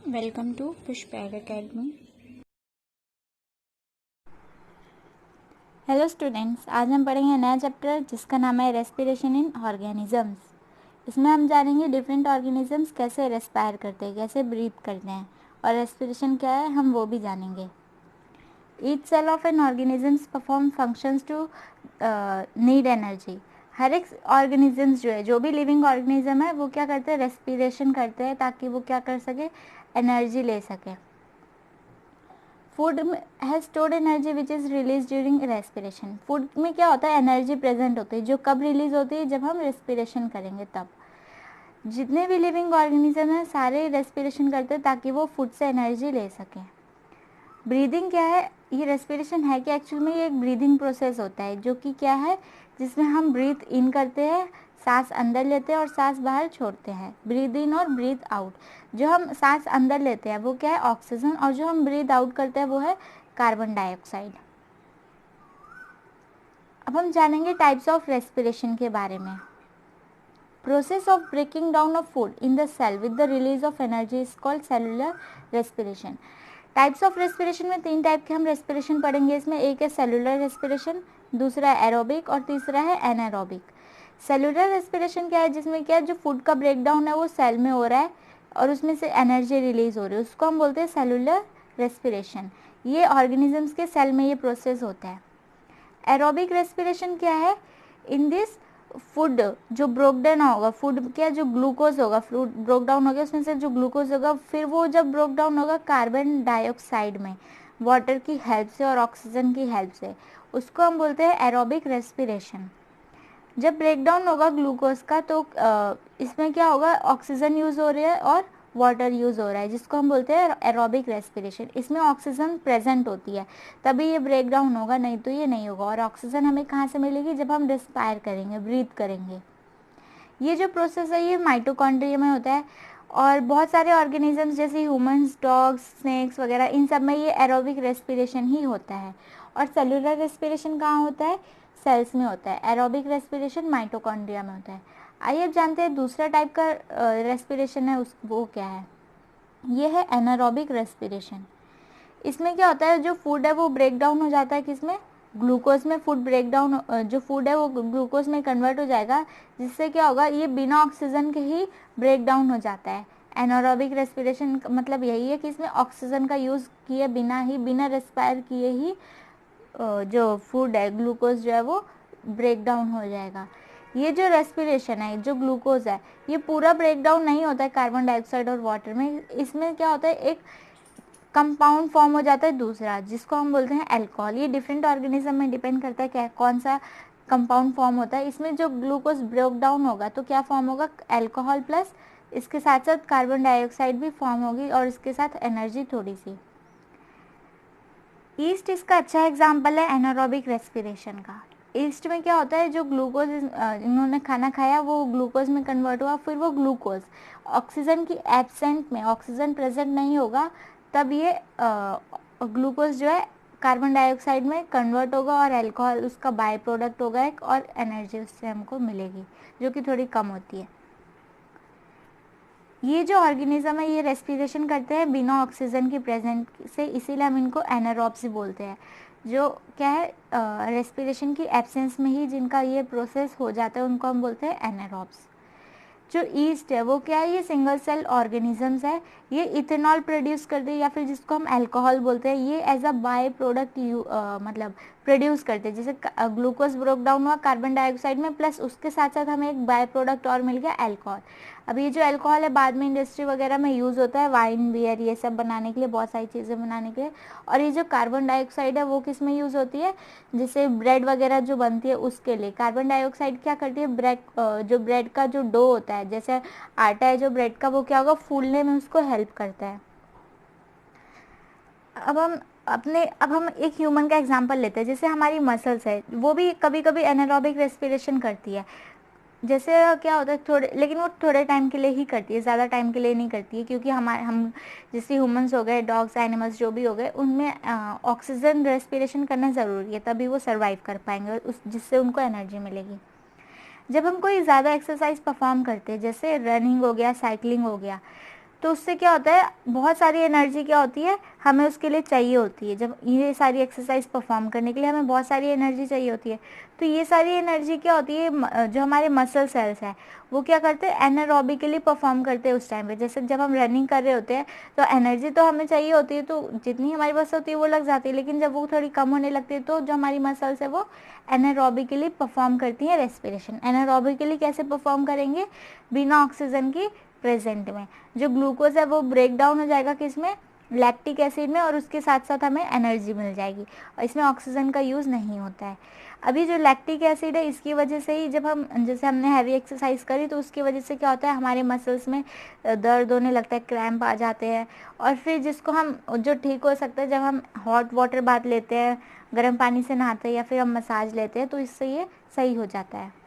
Welcome to Pushpaig academy. Hello students, आज हम पढ़ेंगे नया चैप्टर जिसका नाम है रेस्पिरेशन इन ऑर्गेनिजम्स। इसमें हम जानेंगे डिफरेंट ऑर्गेनिजम्स कैसे रेस्पायर करते हैं, कैसे ब्रीथ करते हैं और रेस्पिरेशन क्या है हम वो भी जानेंगे। Each cell of an organisms perform functions to need energy. हर एक ऑर्गेनिजम्स जो है, जो भी लिविंग ऑर्गेनिज्म है, वो क्या करते हैं, रेस्पिरेशन करते हैं ताकि वो क्या कर सके, एनर्जी ले सके। Food has stored energy which is release during respiration. Food में क्या होता है, एनर्जी प्रेजेंट होती है जो कब रिलीज होती है, जब हम रेस्पिरेशन करेंगे तब। जितने भी लिविंग ऑर्गेनिज्म हैं सारे रेस्पिरेशन करते हैं ताकि वो फूड से एनर्जी ले सकें। ब्रीदिंग क्या है, ये रेस्पिरेशन है कि एक्चुअल में ये एक ब्रीदिंग प्रोसेस होता है जो कि क्या है, जिसमें हम ब्रीथ इन करते हैं, सांस अंदर लेते हैं और सांस बाहर छोड़ते हैं। ब्रीथ इन और ब्रीथ आउट। जो हम सांस अंदर लेते हैं वो क्या है, ऑक्सीजन, और जो हम ब्रीथ आउट करते हैं वो है कार्बन डाइऑक्साइड। अब हम जानेंगे टाइप्स ऑफ रेस्पिरेशन के बारे में। Process of breaking down of food in the cell with the release of energy is called cellular respiration. Types of respiration में 3 टाइप के हम रेस्पिरेशन पढ़ेंगे। इसमें एक है सेलुलर रेस्पिरेशन, दूसरा है एरोबिक और तीसरा है एनारोबिक। सेलुलर रेस्पिरेशन क्या है, जिसमें क्या है, जो फूड का ब्रेकडाउन है वो सेल में हो रहा है और उसमें से एनर्जी रिलीज हो रही है, उसको हम बोलते हैं सेलुलर रेस्पिरेशन। ये ऑर्गेनिजम्स के सेल में ये प्रोसेस होता है। एरोबिक रेस्पिरेशन क्या है, इन दिस फूड जो ब्रोक डाउन होगा, फूड क्या, जो ग्लूकोज होगा, फूड ब्रोक डाउन हो गया, उसमें से जो ग्लूकोज होगा फिर वो जब ब्रोक डाउन होगा कार्बन डाइऑक्साइड में वाटर की हेल्प से और ऑक्सीजन की हेल्प से, उसको हम बोलते हैं एरोबिक रेस्पिरेशन। जब ब्रेक डाउन होगा ग्लूकोज का तो इसमें क्या होगा, ऑक्सीजन यूज हो रही है और वाटर यूज हो रहा है, जिसको हम बोलते हैं एरोबिक रेस्पिरेशन। इसमें ऑक्सीजन प्रेजेंट होती है तभी ये ब्रेक डाउन होगा, नहीं तो ये नहीं होगा। और ऑक्सीजन हमें कहाँ से मिलेगी, जब हम रेस्पायर करेंगे, ब्रीथ करेंगे। ये जो प्रोसेस है ये माइटोकॉन्ड्रिया में होता है और बहुत सारे ऑर्गेनिजम्स जैसे ह्यूमंस, डॉग्स, स्नेक्स वगैरह, इन सब में ये एरोबिक रेस्पिरेशन ही होता है। और सेलुलर रेस्पिरेशन कहाँ होता है, सेल्स में होता है। एरोबिक रेस्पिरेशन माइटोकॉन्ड्रिया में होता है। आइए अब जानते हैं दूसरा टाइप का रेस्पिरेशन है वो क्या है। ये है एनारोबिक रेस्पिरेशन। इसमें क्या होता है, जो फूड है वो ब्रेक डाउन हो जाता है, किसमें, ग्लूकोज में। फूड ब्रेक डाउन, जो फूड है वो ग्लूकोज में कन्वर्ट हो जाएगा, जिससे क्या होगा, ये बिना ऑक्सीजन के ही ब्रेक डाउन हो जाता है। एनारोबिक रेस्पिरेशन का मतलब यही है कि इसमें ऑक्सीजन का यूज़ किए बिना ही, बिना रेस्पायर किए ही जो फूड है, ग्लूकोज जो है वो ब्रेक डाउन हो जाएगा। ये जो रेस्पिरेशन है, जो ग्लूकोज है, ये पूरा ब्रेक डाउन नहीं होता है कार्बन डाइऑक्साइड और वाटर में। इसमें क्या होता है, एक कंपाउंड फॉर्म हो जाता है दूसरा, जिसको हम बोलते हैं अल्कोहल। ये डिफरेंट ऑर्गेनिज्म में डिपेंड करता है क्या कौन सा कंपाउंड फॉर्म होता है। इसमें जो ग्लूकोज ब्रेक डाउन होगा तो क्या फॉर्म होगा, अल्कोहल प्लस इसके साथ साथ कार्बन डाइऑक्साइड भी फॉर्म होगी और इसके साथ एनर्जी थोड़ी सी। ईस्ट इसका अच्छा एग्जाम्पल है एनारोबिक रेस्पिरेशन का। ईस्ट में क्या होता है, जो ग्लूकोज इन्होंने खाना खाया वो ग्लूकोज में कन्वर्ट हुआ, फिर वो ग्लूकोज ऑक्सीजन की एब्सेंट में, ऑक्सीजन प्रेजेंट नहीं होगा तब ये ग्लूकोज जो है कार्बन डाइऑक्साइड में कन्वर्ट होगा और अल्कोहल उसका बाय प्रोडक्ट होगा एक, और एनर्जी उससे हमको मिलेगी जो कि थोड़ी कम होती है। ये जो ऑर्गेनिज्म है ये रेस्पिरेशन करते हैं बिना ऑक्सीजन की प्रेजेंट से, इसीलिए हम इनको एनारोब्स बोलते हैं। जो क्या है, रेस्पिरेशन की एब्सेंस में ही जिनका ये प्रोसेस हो जाता है उनको हम बोलते हैं एनारोब्स। जो ईस्ट है वो क्या है, ये सिंगल सेल ऑर्गेनिजम्स है। ये इथेनॉल प्रोड्यूस करते हैं या फिर जिसको हम अल्कोहल बोलते हैं, ये एज अ बाय प्रोडक्ट मतलब प्रोड्यूस करते हैं। जैसे ग्लूकोज ब्रोक डाउन हुआ कार्बन डाइऑक्साइड में, प्लस उसके साथ साथ हमें एक बाय प्रोडक्ट और मिल गया अल्कोहल। अब ये जो अल्कोहल है बाद में इंडस्ट्री वगैरह में यूज़ होता है, वाइन, बियर, ये सब बनाने के लिए, बहुत सारी चीज़ें बनाने के लिए। और ये जो कार्बन डाइऑक्साइड है वो किस में यूज़ होती है, जैसे ब्रेड वगैरह जो बनती है उसके लिए। कार्बन डाइऑक्साइड क्या करती है, जो ब्रेड का जो डो होता है, जैसे आटा है जो ब्रेड का, वो क्या होगा, फूलने में उसको हेल्प करता है। अब हम एक ह्यूमन का एग्जांपल लेते हैं। जैसे हमारी मसल्स है वो भी कभी कभी एनारोबिक रेस्पिरेशन करती है। जैसे क्या होता है, थोड़े, लेकिन वो थोड़े टाइम के लिए ही करती है, ज़्यादा टाइम के लिए नहीं करती है, क्योंकि हम जैसे ह्यूमंस हो गए, डॉग्स, एनिमल्स जो भी हो गए, उनमें ऑक्सीजन रेस्पिरेशन करना ज़रूरी है, तभी वो सर्वाइव कर पाएंगे उस, जिससे उनको एनर्जी मिलेगी। जब हम कोई ज़्यादा एक्सरसाइज परफॉर्म करते हैं, जैसे रनिंग हो गया, साइकिलिंग हो गया, तो उससे क्या होता है, बहुत सारी एनर्जी क्या होती है हमें उसके लिए चाहिए होती है। जब ये सारी एक्सरसाइज परफॉर्म करने के लिए हमें बहुत सारी एनर्जी चाहिए होती है। तो ये सारी एनर्जी क्या होती है, जो हमारे मसल सेल्स हैं वो क्या करते हैं, एनारोबिकली परफॉर्म करते हैं उस टाइम पे। जैसे जब हम रनिंग कर रहे होते हैं तो एनर्जी तो हमें चाहिए होती है, तो जितनी हमारे पास होती है वो लग जाती है, लेकिन जब वो थोड़ी कम होने लगती है तो जो हमारी मसल्स है वो एनारोबिकली परफॉर्म करती हैं रेस्पिरेशन। एनारोबिकली कैसे परफॉर्म करेंगे, बिना ऑक्सीजन की प्रेजेंट में। जो ग्लूकोज है वो ब्रेक डाउन हो जाएगा किसमें, लैक्टिक एसिड में, और उसके साथ साथ हमें एनर्जी मिल जाएगी, और इसमें ऑक्सीजन का यूज़ नहीं होता है। अभी जो लैक्टिक एसिड है इसकी वजह से ही जब हम, जैसे हमने हैवी एक्सरसाइज करी तो उसकी वजह से क्या होता है, हमारे मसल्स में दर्द होने लगता है, क्रैम्प आ जाते हैं। और फिर जिसको हम, जो ठीक हो सकता है जब हम हॉट वाटर बाथ लेते हैं, गर्म पानी से नहाते हैं, या फिर हम मसाज लेते हैं, तो इससे ये सही हो जाता है।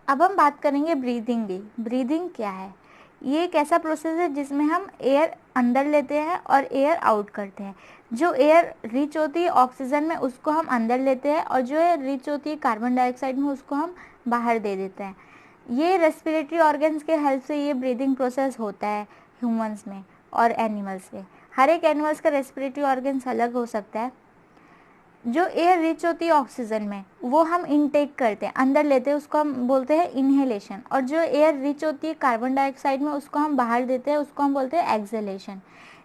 अब हम बात करेंगे ब्रीदिंग की। ब्रीदिंग क्या है, ये एक ऐसा प्रोसेस है जिसमें हम एयर अंदर लेते हैं और एयर आउट करते हैं। जो एयर रिच होती है ऑक्सीजन में उसको हम अंदर लेते हैं, और जो एयर रिच होती है कार्बन डाइऑक्साइड में उसको हम बाहर दे देते हैं। ये रेस्पिरेटरी ऑर्गन्स के हेल्प से ये ब्रीदिंग प्रोसेस होता है ह्यूमंस में और एनिमल्स में। हर एक एनिमल्स का रेस्पिरेटरी ऑर्गन्स अलग हो सकता है। जो एयर रिच होती है ऑक्सीजन में वो हम इनटेक करते हैं, अंदर लेते हैं, उसको हम बोलते हैं इनहेलेशन। और जो एयर रिच होती है कार्बन डाइऑक्साइड में उसको हम बाहर देते हैं, उसको हम बोलते हैं एक्सहेलेशन।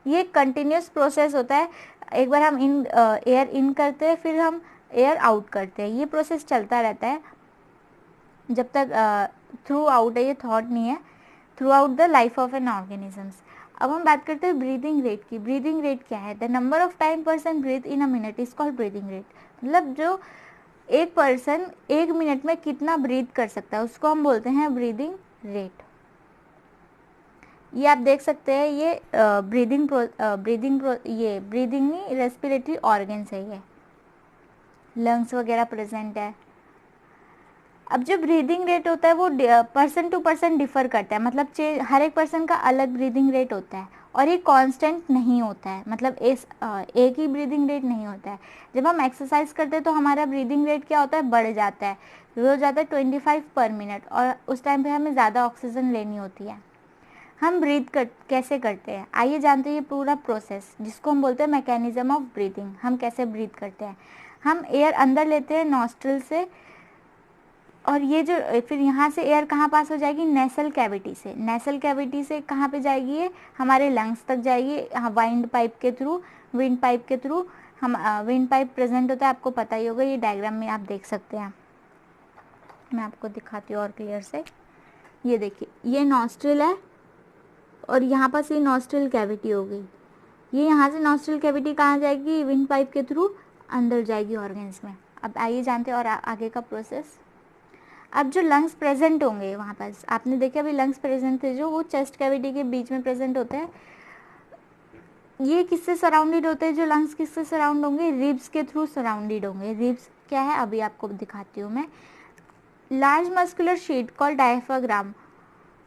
ये कंटिन्यूस प्रोसेस होता है। एक बार हम एयर इन करते हैं, फिर हम एयर आउट करते हैं, ये प्रोसेस चलता रहता है जब तक थ्रू आउट है, ये थॉट नहीं है, throughout the life of an organisms. अब हम बात करते हैं ब्रीदिंग रेट की। ब्रीदिंग रेट क्या है, the number of time person breathe in a minute is called breathing rate. मतलब जो एक पर्सन एक मिनट में कितना ब्रीथ कर सकता है उसको हम बोलते हैं ब्रीदिंग रेट। ये आप देख सकते हैं, ये ये ब्रीदिंग नहीं, रेस्पिरेटरी ऑर्गन्स है, ये लंग्स वगैरह प्रेजेंट है। अब जो ब्रीदिंग रेट होता है वो पर्सन टू पर्सन डिफर करता है, मतलब हर एक पर्सन का अलग ब्रीदिंग रेट होता है, और ये कांस्टेंट नहीं होता है, मतलब एक ही ब्रीदिंग रेट नहीं होता है। जब हम एक्सरसाइज करते हैं तो हमारा ब्रीदिंग रेट क्या होता है, बढ़ जाता है, वो हो जाता है 25 पर मिनट, और उस टाइम पे हमें ज़्यादा ऑक्सीजन लेनी होती है। हम कैसे करते हैं, आइए जानते हैं ये पूरा प्रोसेस जिसको हम बोलते हैं मैकेनिज्म ऑफ ब्रीदिंग। हम कैसे ब्रीथ करते हैं, हम एयर अंदर लेते हैं नॉस्ट्रिल से, और ये जो फिर यहाँ से एयर कहाँ पास हो जाएगी, नेसल कैविटी से। नेसल कैविटी से कहाँ पे जाएगी, ये हमारे लंग्स तक जाएगी, वाइंड पाइप के थ्रू, विंड पाइप के थ्रू। हम विंड पाइप प्रेजेंट होता है, आपको पता ही होगा, ये डायग्राम में आप देख सकते हैं। मैं आपको दिखाती हूँ और क्लियर से। ये देखिए, ये नॉस्ट्रिल है, और यहाँ पास ये नॉस्ट्रिल कैविटी हो गई। ये यहाँ से नॉस्ट्रिल कैविटी कहाँ जाएगी, विंड पाइप के थ्रू अंदर जाएगी ऑर्गन्स में। अब आइए जानते हैं और आगे का प्रोसेस। अब जो लंग्स प्रेजेंट होंगे वहाँ पास, आपने देखा अभी लंग्स प्रेजेंट थे जो, वो चेस्ट कैविटी के बीच में प्रेजेंट होते हैं। ये किससे सराउंडेड होते हैं, जो लंग्स किससे सराउंड होंगे, रिब्स के थ्रू सराउंडेड होंगे। रिब्स क्या है अभी आपको दिखाती हूँ मैं। Large muscular sheet called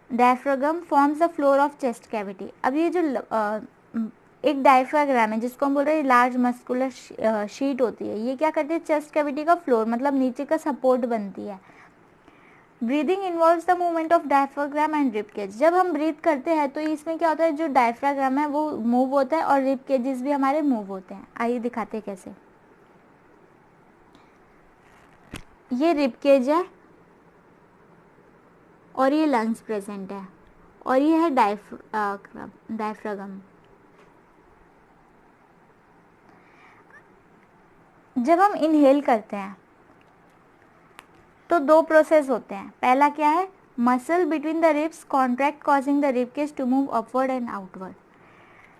diaphragm forms the floor of chest cavity. अब ये जो एक डायफ्राग्राम है जिसको हम बोल रहे हैं लार्ज मस्कुलर शीट होती है, ये क्या करती है, चेस्ट कैविटी का फ्लोर, मतलब नीचे का सपोर्ट बनती है। Breathing involves the movement of diaphragm and rib cage. जब हम ब्रीथ करते हैं तो इसमें क्या होता है, जो डायफ्राग्राम है वो मूव होता है, और रिब केजेस भी हमारे मूव होते हैं। आइए दिखाते हैं कैसे। ये रिब केज है, और ये लंग्स प्रेजेंट है, और ये है डायफ्रागम। जब हम इनहेल करते हैं तो दो प्रोसेस होते हैं। पहला क्या है, muscle between the ribs contract causing the rib cage to move upward and outward.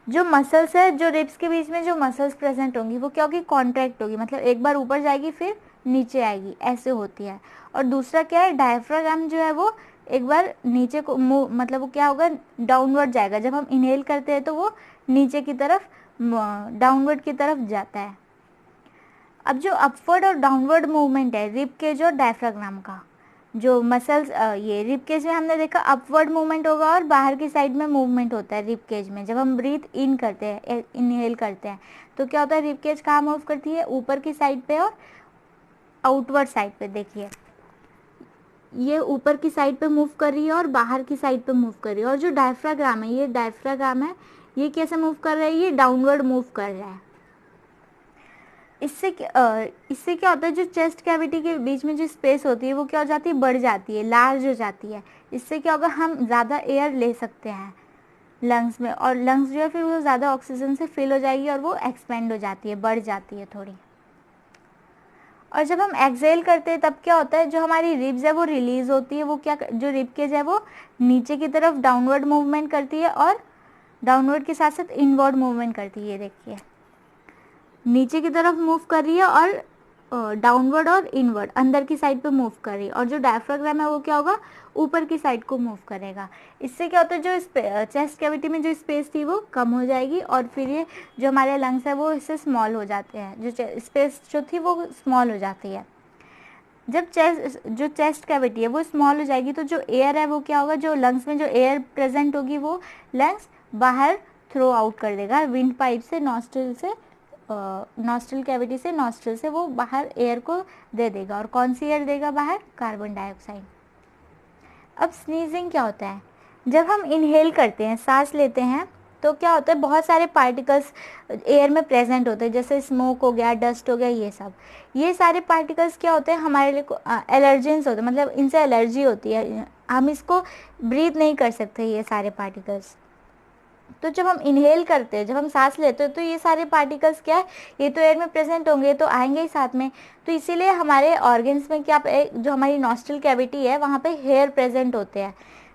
जो मसल्स है, जो रिब्स के बीच में जो मसल्स प्रेजेंट होंगी वो क्या होगी, कॉन्ट्रैक्ट होगी, मतलब एक बार ऊपर जाएगी फिर नीचे आएगी, ऐसे होती है। और दूसरा क्या है, डायफ्राग्राम जो है वो एक बार नीचे को मूव, मतलब वो क्या होगा, डाउनवर्ड जाएगा। जब हम इनहेल करते हैं तो वो नीचे की तरफ, डाउनवर्ड की तरफ जाता है। अब जो अपवर्ड और डाउनवर्ड मूवमेंट है रिब केज और डायफ्राग्राम का, जो मसल्स, ये रिब केज में हमने देखा अपवर्ड मूवमेंट होगा और बाहर की साइड में मूवमेंट होता है रिब केज में। जब हम ब्रीथ इन करते हैं, इनहेल करते हैं, तो क्या होता है, रिब केज कहाँ मूव करती है, ऊपर की साइड पे और आउटवर्ड साइड पे। देखिए ये ऊपर की साइड पे मूव कर रही है और बाहर की साइड पे मूव कर रही है। और जो डायफ्राग्राम है, ये डायफ्राग्राम है, ये कैसे मूव कर रहा है, ये डाउनवर्ड मूव कर रहा है। इससे क्या होता है, जो चेस्ट कैविटी के बीच में जो स्पेस होती है वो क्या हो जाती है, बढ़ जाती है, लार्ज हो जाती है। इससे क्या होगा, हम ज़्यादा एयर ले सकते हैं लंग्स में, और लंग्स जो है फिर वो ज़्यादा ऑक्सीजन से फिल हो जाएगी और वो एक्सपेंड हो जाती है, बढ़ जाती है थोड़ी। और जब हम एक्सहेल करते हैं तब क्या होता है, जो हमारी रिब्स है वो रिलीज होती है, वो क्या, जो रिब केज है वो नीचे की तरफ डाउनवर्ड मूवमेंट करती है, और डाउनवर्ड के साथ साथ इनवर्ड मूवमेंट करती है। ये देखिए, नीचे की तरफ मूव कर रही है और डाउनवर्ड और इनवर्ड अंदर की साइड पे मूव कर रही है। और जो डायफ्राग्राम है वो क्या होगा, ऊपर की साइड को मूव करेगा। इससे क्या होता है, जो चेस्ट कैविटी में जो स्पेस थी वो कम हो जाएगी, और फिर ये जो हमारे लंग्स है वो इससे स्मॉल हो जाते हैं, जो स्पेस जो थी वो स्मॉल हो जाती है। जब जो चेस्ट कैविटी है वो स्मॉल हो जाएगी तो जो एयर है वो क्या होगा, जो लंग्स में जो एयर प्रेजेंट होगी वो लंग्स बाहर थ्रो आउट कर देगा विंड पाइप से, नॉस्ट्रल कैविटी से, नॉस्ट्रल से वो बाहर एयर को दे देगा। और कौन सी एयर देगा बाहर, कार्बन डाइऑक्साइड। अब स्नीजिंग क्या होता है, जब हम इनहेल करते हैं, सांस लेते हैं, तो क्या होता है, बहुत सारे पार्टिकल्स एयर में प्रेजेंट होते हैं, जैसे स्मोक हो गया, डस्ट हो गया, ये सब। ये सारे पार्टिकल्स क्या होते हैं, हमारे लिए एलर्जेंस होते हैं, मतलब इनसे एलर्जी होती है, हम इसको ब्रीथ नहीं कर सकते ये सारे पार्टिकल्स। तो जब हम इनहेल करते हैं, जब हम सांस लेते हैं, तो ये सारे पार्टिकल्स क्या है, ये तो एयर में प्रेजेंट होंगे, तो आएंगे ही साथ में। तो इसीलिए हमारे ऑर्गन्स में क्या, जो हमारी नॉस्ट्रल कैविटी है वहाँ पे हेयर प्रेजेंट होते हैं।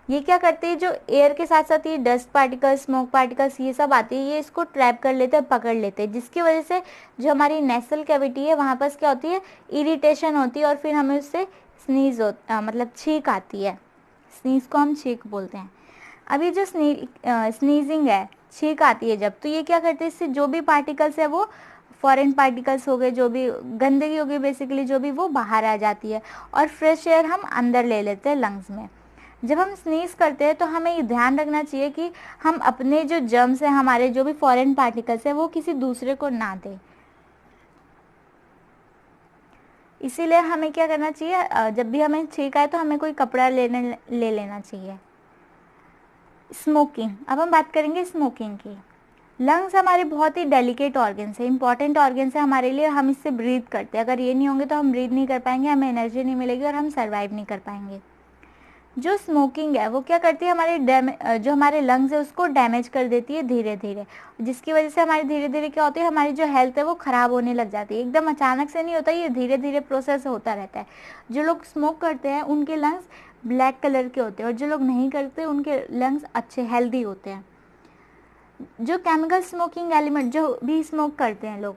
ये क्या करते हैं, जो एयर के साथ साथ ये डस्ट पार्टिकल्स, स्मोक पार्टिकल्स, ये सब आती है, ये इसको ट्रैप कर लेते हैं, पकड़ लेते हैं, जिसकी वजह से जो हमारी नेसल कैविटी है वहाँ पर क्या होती है, इरिटेशन होती है, और फिर हमें उससे स्नीज मतलब छींक आती है। स्नीज को हम छींक बोलते हैं। अभी जो स्नीजिंग है, छींक आती है जब, तो ये क्या करते हैं, इससे जो भी पार्टिकल्स है वो फॉरेन पार्टिकल्स हो गए, जो भी गंदगी हो गई बेसिकली, जो भी, वो बाहर आ जाती है, और फ्रेश एयर हम अंदर ले लेते हैं लंग्स में। जब हम स्नीज करते हैं तो हमें ये ध्यान रखना चाहिए कि हम अपने जो जर्म्स हैं, हमारे जो भी फॉरेन पार्टिकल्स है, वो किसी दूसरे को ना दें। इसीलिए हमें क्या करना चाहिए, जब भी हमें छींक आए तो हमें कोई कपड़ा ले लेना चाहिए। स्मोकिंग, अब हम बात करेंगे स्मोकिंग की। लंग्स हमारे बहुत ही डेलिकेट ऑर्गन्स है, इंपॉर्टेंट ऑर्गन्स है हमारे लिए, हम इससे ब्रीथ करते हैं। अगर ये नहीं होंगे तो हम ब्रीथ नहीं कर पाएंगे, हमें एनर्जी नहीं मिलेगी और हम सर्वाइव नहीं कर पाएंगे। जो स्मोकिंग है वो क्या करती है, जो हमारे लंग्स है उसको डैमेज कर देती है धीरे धीरे, जिसकी वजह से हमारी धीरे धीरे क्या होती है, हमारी जो हेल्थ है वो ख़राब होने लग जाती है। एकदम अचानक से नहीं होता, ये धीरे धीरे प्रोसेस होता रहता है। जो लोग स्मोक करते हैं उनके लंग्स ब्लैक कलर के होते हैं, और जो लोग नहीं करते उनके लंग्स अच्छे हेल्दी होते हैं। जो केमिकल स्मोकिंग एलिमेंट, जो भी स्मोक करते हैं लोग,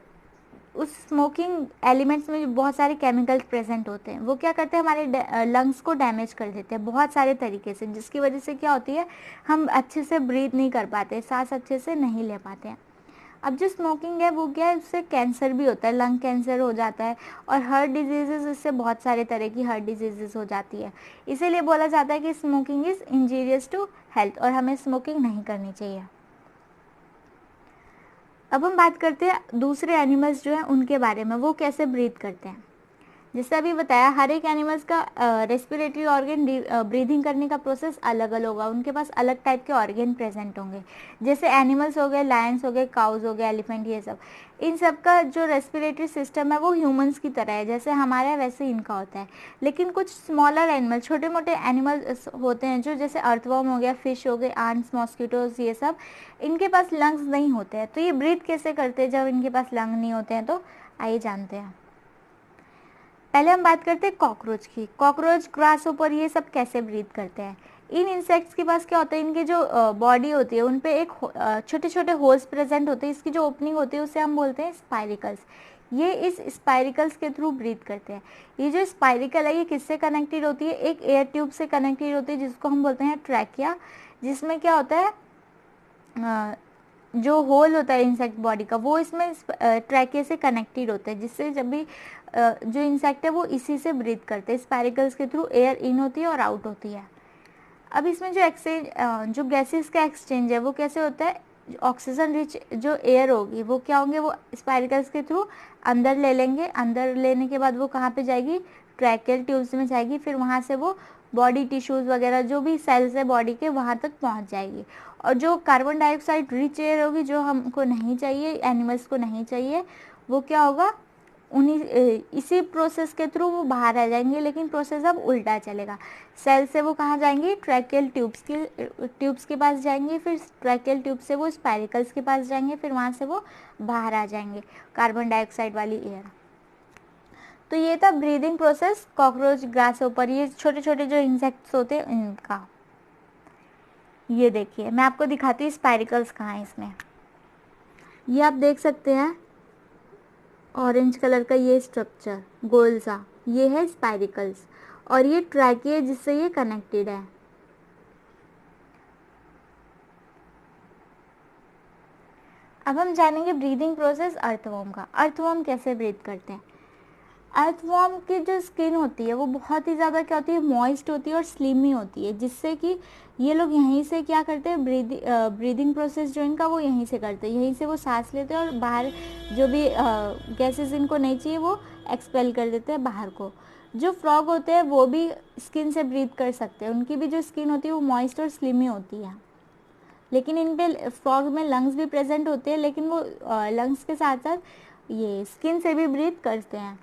उस स्मोकिंग एलिमेंट्स में बहुत सारे केमिकल्स प्रेजेंट होते हैं, वो क्या करते हैं, हमारे लंग्स को डैमेज कर देते हैं बहुत सारे तरीके से, जिसकी वजह से क्या होती है, हम अच्छे से ब्रीथ नहीं कर पाते, सांस अच्छे से नहीं ले पाते हैं। अब जो स्मोकिंग है वो क्या है, उससे कैंसर भी होता है, लंग कैंसर हो जाता है, और हार्ट डिजीजेज, इससे बहुत सारे तरह की हार्ट डिजीजेज हो जाती है। इसीलिए बोला जाता है कि smoking is injurious to health, और हमें स्मोकिंग नहीं करनी चाहिए। अब हम बात करते हैं दूसरे एनिमल्स जो हैं उनके बारे में, वो कैसे ब्रीथ करते हैं। जैसे अभी बताया, हर एक एनिमल्स का रेस्पिरेटरी ऑर्गन, ब्रीदिंग करने का प्रोसेस अलग अलग होगा, उनके पास अलग टाइप के ऑर्गन प्रेजेंट होंगे। जैसे एनिमल्स हो गए, लायंस हो गए, काउज हो गए, एलिफेंट, ये सब, इन सब का जो रेस्पिरेटरी सिस्टम है वो ह्यूमंस की तरह है, जैसे हमारा है वैसे इनका होता है। लेकिन कुछ स्मॉलर एनिमल, छोटे मोटे एनिमल्स होते हैं, जो जैसे अर्थवर्म हो गया, फिश हो गए, आंट्स, मॉस्किटोज, ये सब, इनके पास लंग्स नहीं होते हैं। तो ये ब्रीथ कैसे करते हैं जब इनके पास लंग नहीं होते हैं, तो आइए जानते हैं। पहले हम बात करते हैं कॉकरोच की। कॉकरोच, ग्रासहोपर, ये सब कैसे ब्रीथ करते हैं। इन इंसेक्ट्स के पास क्या होता है, इनके जो बॉडी होती है उन पे एक छोटे छोटे होल्स प्रेजेंट होते हैं, इसकी जो ओपनिंग होती है उसे हम बोलते हैं स्पाइरिकल्स। ये इस स्पाइरिकल्स के थ्रू ब्रीथ करते हैं। ये जो स्पाइरिकल है ये किससे कनेक्टेड होती है, एक एयर ट्यूब से कनेक्टेड होती है, जिसको हम बोलते हैं ट्रैकिया, जिसमें क्या होता है, जो होल होता है इंसेक्ट बॉडी का वो इसमें ट्रैके से कनेक्टेड होता है, जिससे जब भी जो इंसेक्ट है वो इसी से ब्रीथ करते हैं। स्पाइरिकल्स के थ्रू एयर इन होती है और आउट होती है। अब इसमें जो गैसेस का एक्सचेंज है वो कैसे होता है, ऑक्सीजन रिच जो एयर होगी वो क्या होंगे, वो स्पाइरिकल्स के थ्रू अंदर ले लेंगे, अंदर लेने के बाद वो कहाँ पे जाएगी, ट्रैकेल ट्यूब्स में जाएगी, फिर वहाँ से वो बॉडी टिश्यूज़ वगैरह जो भी सेल्स है बॉडी के वहाँ तक पहुँच जाएगी। और जो कार्बन डाइऑक्साइड रिच एयर होगी, जो हमको नहीं चाहिए, एनिमल्स को नहीं चाहिए, वो क्या होगा, इसी प्रोसेस के थ्रू वो बाहर आ जाएंगे। लेकिन प्रोसेस अब उल्टा चलेगा। सेल से वो कहाँ जाएंगी, ट्रैकेल ट्यूब्स के पास जाएंगे, फिर ट्रैकेल ट्यूब से वो स्पाइरिकल्स के पास जाएंगे, फिर वहाँ से वो बाहर आ जाएंगे कार्बन डाइऑक्साइड वाली एयर। तो ये था ब्रीदिंग प्रोसेस कॉकरोच, ग्रास ऊपर, ये छोटे छोटे जो इंसेक्ट्स होते हैं इनका। ये देखिए मैं आपको दिखाती हूँ स्पाइरिकल्स कहाँ है इसमें। ये आप देख सकते हैं ऑरेंज कलर का ये स्ट्रक्चर गोल सा, ये है स्पाइरिकल्स, और ये ट्रैकिया जिससे ये कनेक्टेड है। अब हम जानेंगे ब्रीदिंग प्रोसेस अर्थवर्म का। अर्थवर्म कैसे ब्रीथ करते हैं। अर्थवर्म की जो स्किन होती है वो बहुत ही ज़्यादा क्या होती है, मॉइस्ट होती है और स्लिमी होती है, जिससे कि ये लोग यहीं से क्या करते हैं, ब्रीदिंग प्रोसेस जो इनका वो यहीं से करते हैं, यहीं से वो सांस लेते हैं और बाहर जो भी गैसेस इनको नहीं चाहिए वो एक्सपेल कर देते हैं बाहर को। जो फ्रॉग होते हैं वो भी स्किन से ब्रीथ कर सकते हैं, उनकी भी जो स्किन होती है वो मॉइस्ट और स्लिमी होती है। लेकिन इन पे फ्रॉग में लंग्स भी प्रेजेंट होते हैं, लेकिन वो लंग्स के साथ साथ ये स्किन से भी ब्रीथ करते हैं।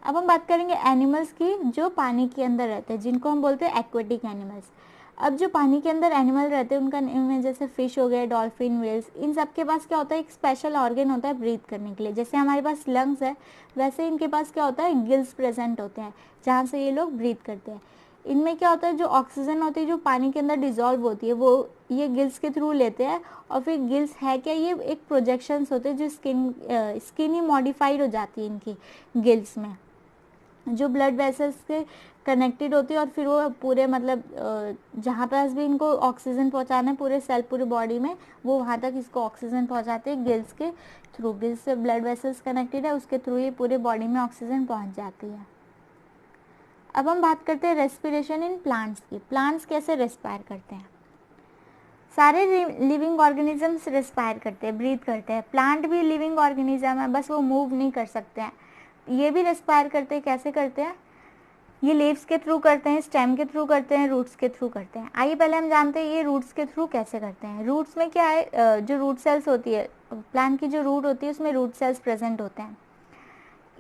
अब हम बात करेंगे एनिमल्स की जो पानी के अंदर रहते हैं, जिनको हम बोलते हैं एक्वेटिक एनिमल्स। अब जो पानी के अंदर एनिमल रहते हैं उनका में जैसे फिश हो गए, डॉल्फिन, वेल्स, इन सब के पास क्या होता है, एक स्पेशल ऑर्गन होता है ब्रीथ करने के लिए। जैसे हमारे पास लंग्स है, वैसे इनके पास क्या होता है, गिल्स प्रेजेंट होते हैं, जहाँ से ये लोग ब्रीथ करते हैं। इनमें क्या होता है, जो ऑक्सीजन होती है जो पानी के अंदर डिजॉल्व होती है वो ये गिल्स के थ्रू लेते हैं। और फिर गिल्स है क्या, ये एक प्रोजेक्शंस होते हैं, जो स्किन ही मॉडिफाइड हो जाती है इनकी गिल्स में, जो ब्लड वेसल्स के कनेक्टेड होती है। और फिर वो पूरे मतलब जहाँ पास भी इनको ऑक्सीजन पहुँचाना है पूरे सेल, पूरे बॉडी में, वो वहाँ तक इसको ऑक्सीजन पहुँचाते हैं गिल्स के थ्रू। गिल्स से ब्लड वेसल्स कनेक्टेड है, उसके थ्रू ही पूरे बॉडी में ऑक्सीजन पहुँच जाती है। अब हम बात करते हैं रेस्पिरेशन इन प्लांट्स की। प्लांट्स कैसे रेस्पायर करते हैं। सारे लिविंग ऑर्गेनिजम्स रेस्पायर करते हैं, ब्रीथ करते हैं। प्लांट भी लिविंग ऑर्गेनिज्म है, बस वो मूव नहीं कर सकते हैं। ये भी रेस्पायर करते हैं। कैसे करते हैं, ये लीव्स के थ्रू करते हैं, स्टेम के थ्रू करते हैं, रूट्स के थ्रू करते हैं। आइए पहले हम जानते हैं ये रूट्स के थ्रू कैसे करते हैं। रूट्स में क्या है, जो रूट सेल्स होती है, प्लांट की जो रूट होती है उसमें रूट सेल्स प्रेजेंट होते हैं।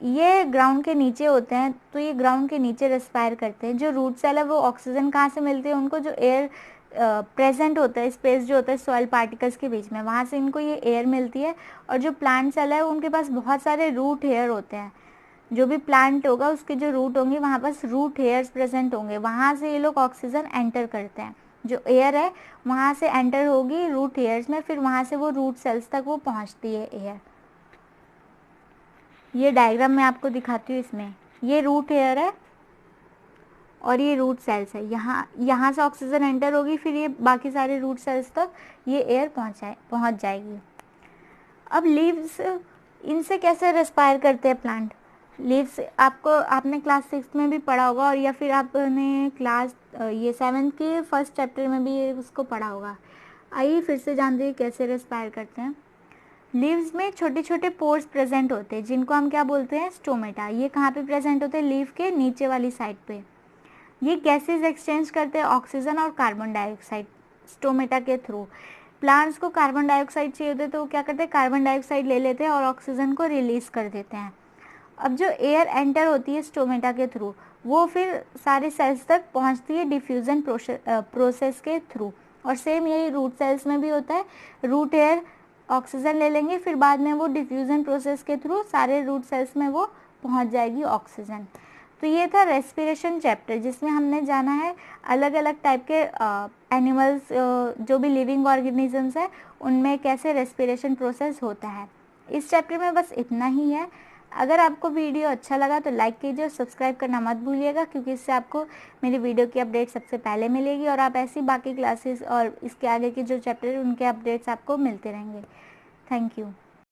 ये ग्राउंड के नीचे होते हैं, तो ये ग्राउंड के नीचे रेस्पायर करते हैं। जो रूट सेल है वो ऑक्सीजन कहाँ से मिलती है उनको, जो एयर प्रेजेंट होता है, स्पेस जो होता है सॉइल पार्टिकल्स के बीच में, वहाँ से इनको ये एयर मिलती है। और जो प्लांट सेल है उनके पास बहुत सारे रूट हेयर होते हैं। जो भी प्लांट होगा उसके जो रूट होंगे वहाँ पास रूट हेयर्स प्रेजेंट होंगे, वहाँ से ये लोग ऑक्सीजन एंटर करते हैं। जो एयर है वहाँ से एंटर होगी रूट हेयर्स में, फिर वहाँ से वो रूट सेल्स तक वो पहुँचती है एयर। ये डायग्राम मैं आपको दिखाती हूँ। इसमें ये रूट हेयर है और ये रूट सेल्स है। यहाँ से ऑक्सीजन एंटर होगी, फिर ये बाकी सारे रूट सेल्स तक ये एयर पहुँच जाएगी। अब लीव्स, इनसे कैसे रेस्पायर करते हैं प्लांट। लीव्स आपने क्लास 6 में भी पढ़ा होगा, और या फिर आपने क्लास ये 7th के फर्स्ट चैप्टर में भी उसको पढ़ा होगा। आइए फिर से जानते हैं कैसे रेस्पायर करते हैं। लीव्स में छोटे छोटे पोर्स प्रेजेंट होते हैं, जिनको हम क्या बोलते हैं, स्टोमेटा। ये कहाँ पे प्रेजेंट होते हैं, लीव के नीचे वाली साइड पे। ये गैसेस एक्सचेंज करते हैं ऑक्सीजन और कार्बन डाइऑक्साइड स्टोमेटा के थ्रू। प्लांट्स को कार्बन डाइऑक्साइड चाहिए होते तो वो क्या करते हैं, कार्बन डाइऑक्साइड ले लेते हैं और ऑक्सीजन को रिलीज कर देते हैं। अब जो एयर एंटर होती है स्टोमेटा के थ्रू, वो फिर सारे सेल्स तक पहुंचती है डिफ्यूजन प्रोसेस के थ्रू। और सेम यही रूट सेल्स में भी होता है। रूट एयर ऑक्सीजन ले लेंगे, फिर बाद में वो डिफ्यूजन प्रोसेस के थ्रू सारे रूट सेल्स में वो पहुंच जाएगी ऑक्सीजन। तो ये था रेस्पिरेशन चैप्टर, जिसमें हमने जाना है अलग अलग टाइप के एनिमल्स, जो भी लिविंग ऑर्गेनिजम्स है उनमें कैसे रेस्पिरेशन प्रोसेस होता है। इस चैप्टर में बस इतना ही है। अगर आपको वीडियो अच्छा लगा तो लाइक कीजिए और सब्सक्राइब करना मत भूलिएगा, क्योंकि इससे आपको मेरी वीडियो की अपडेट सबसे पहले मिलेगी और आप ऐसी बाकी क्लासेस और इसके आगे के जो चैप्टर है उनके अपडेट्स आपको मिलते रहेंगे। Thank you.